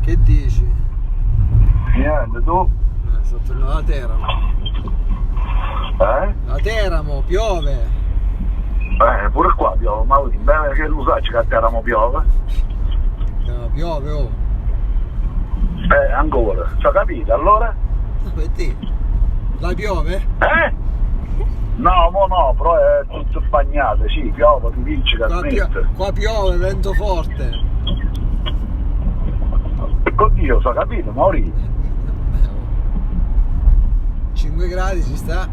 Che dici? Niente, tu? Sto tornando da Teramo. Da Teramo, piove. Pure qua piove, ma bene che lo sai che a Teramo piove? Piove, oh. Ancora, ci ho capito, allora? Per te. La piove? No, no, però è tutto bagnato, sì, piove, ti vince che smette. Qua piove, vento forte. Oddio, ci ho capito, Maurizio. 5 gradi ci sta.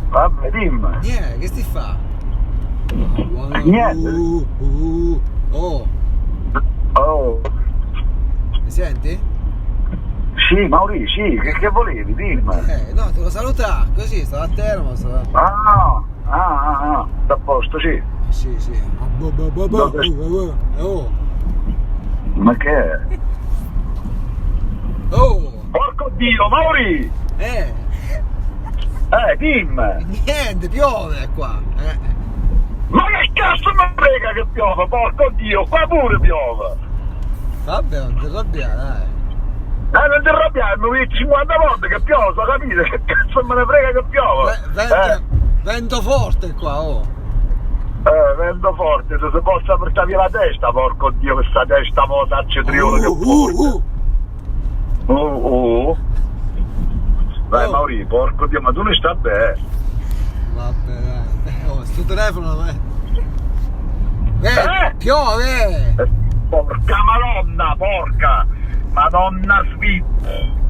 Vabbè, dimmi. Niente, che sti fa? Niente. Oh. Oh. Mi senti? Sì, Maurizio, sì, che volevi, dimmi. No, te lo saluta, così, sto a Teramo, sto... sta a posto, sì. Sì. Oh. Ma che è? Oh. Porco Dio, Maurizio! Dimmi! Niente, piove qua. Ma che cazzo mi frega che piove, porco Dio, qua pure piove! Vabbè, non ti arrabbiare, dai. Non ti arrabbiare, mi vedi 50 volte che piove, so capito? Che cazzo me ne frega che piove? Vento forte qua, oh. Vento forte, se si possa portare via la testa, porco Dio, questa testa vuota c'è triolo che porta. Dai Maurizio, porco Dio, ma tu ne sta bene? Vabbè, dai. Oh, sto telefono, piove! Porca madonna, porca! Madonna svizzera!